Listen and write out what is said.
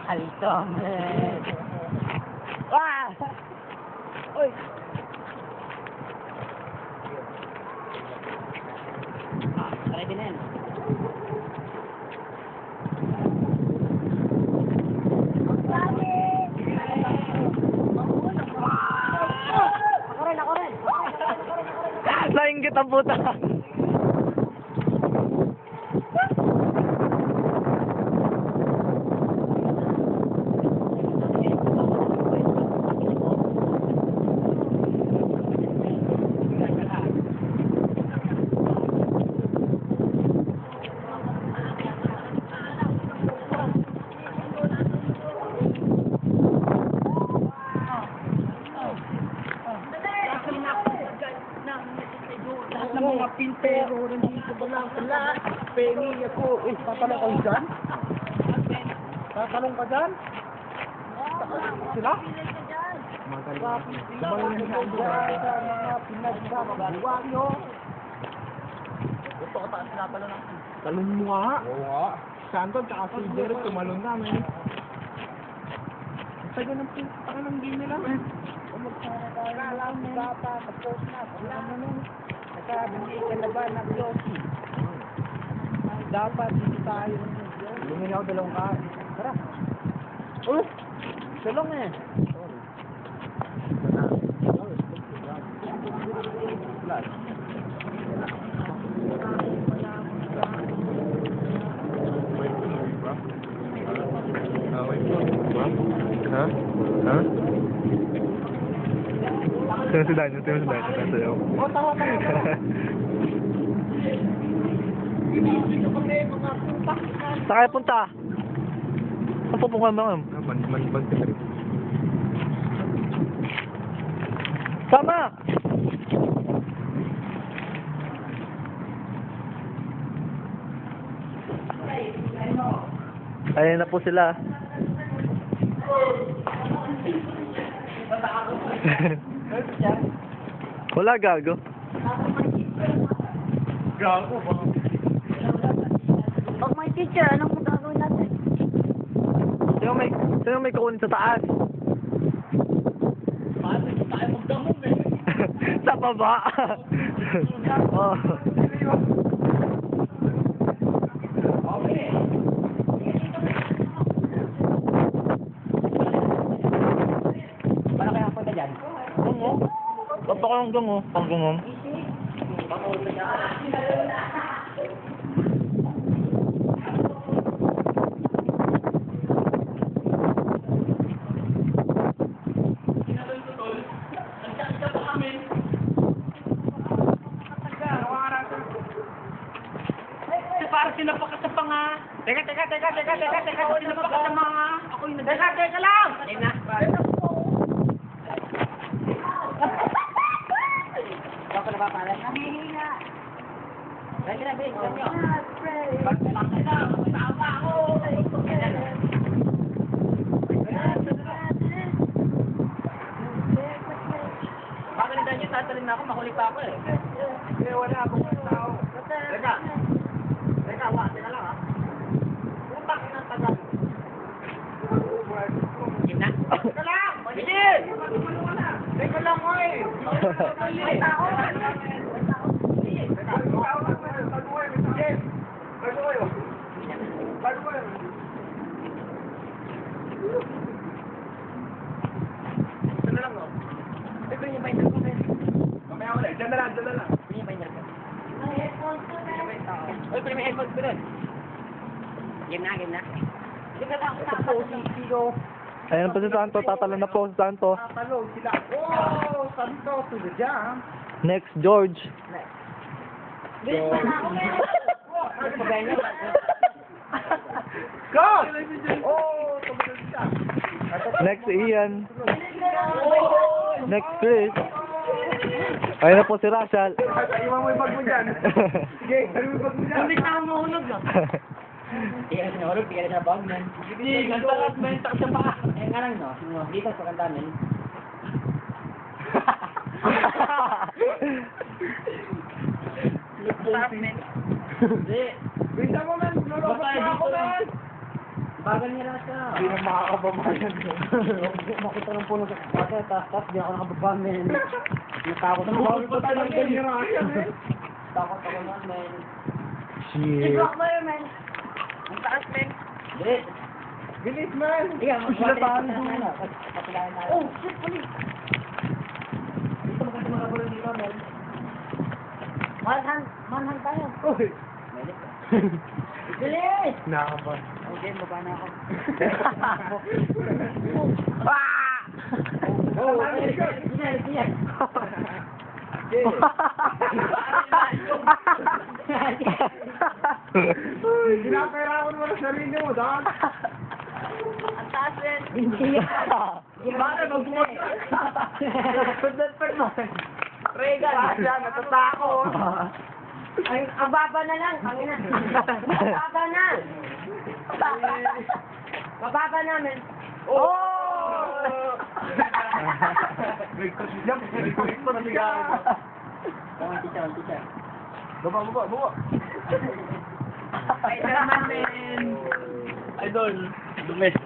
Altom. Ah! Uy! Ah, ready na yan. Ako rin. Nainggit ang puta. Ng mga pintero, nandito ba lang sila? Pengi ako. Eh, tatanong ka dyan? Tatanong ka dyan? Sila? Sumalang ka dyan sa mga pinagsasabuwa nyo. Ito ka taas na pala ng talong mo nga. Oo nga. Santo, tsaka si Derek, tumalong namin. Sa ganun po, taka ng game nila. Umuksara tayo lang, bata, tapos na, wala na nun. Hindi ka na ba ng Yossi? Dapat dito tayo. Lumili ako dalawang kaan. Tara. Uy! Salong eh. Ha? Ha? Sino si Daniel? Sayo. O, tawa. Saan kayo punta? Saan pupunta ma'am? Man ka rin. Sama! Ayun na po sila. Wala gago. Gago ba? Pag may teacher, anong magagawin natin? Sino may kukunin sa taas? Paano tayo magdamong eh? Sa baba. Oh. Okay. Paano kaya punta dyan? Papakanggang oh. Panggangon. Para sinapak ka sa panga. Teka. Sinapak ka sa mga. Ako yung teka lang! Teka. Baka na ba pala? Nahihina. Teka na, babe. Pray. Tama ako! Baka na dahil tatalin na ako, mahuli pa ako eh. Eh, wala akong tao. Teka lang ha. Utak ng tagal. Gina? Teka lang! Magigil! Teka lang mo eh! May tao! Ito yung binder ko eh. Mamaya ulit, dyan na lang. Ito yung binder ko. Uy, pero may headphones ko doon. Game na. Game na lang. Ayan po si Santo. Tatalo na po si Santo. Tatalo sila. Oh, Santo to the jam. Next, George. Go! Oh, tumalon siya. Next, Ian. Next, Chris. Ayun na po si Rachel. Iwan mo yung bag mo dyan. Sige, ano yung bag mo dyan? Hindi na ako mahulog lang. Hindi ka na mahulog, hindi ka na bag man. Hindi, ganda at benta sa paa. Eh nga lang no, dito sa kantamin. Hindi. Benta mo man, lulobot mo ako man. Bagal ni Rasa. Hindi na makakababayan. Makita ng puno sa kasa, tapos di ako nakababa, men. Natakot ako. Bawal pa tayo ng ganyan, Rasa, men. Takot ako na, men. Shit. I-block mo yun, man. Ang taas, man. Hindi. Bilis, man. Hindi ka, Sinatahan na mo. ano. Kapulayan na. Oh, shit, mali. Dito maganda mga bulong dito, men. Manhan tayo. Uy. Bilis! Nakakaban. Okay, baba na ako. Ah! Oh, sige. Ginapera ko naman ang sarili mo, dahil. Ang taas, man. Hindi. Bakit magbuhat? Pagdadpad mo. Regan, natatakot. Ang baba na lang. Ang ina. Mababa na. Mababa na, man. Oh! Nagpapit pa na sigaro. Ang teacher. Baba. Ay, naman, men. Idol, dumes.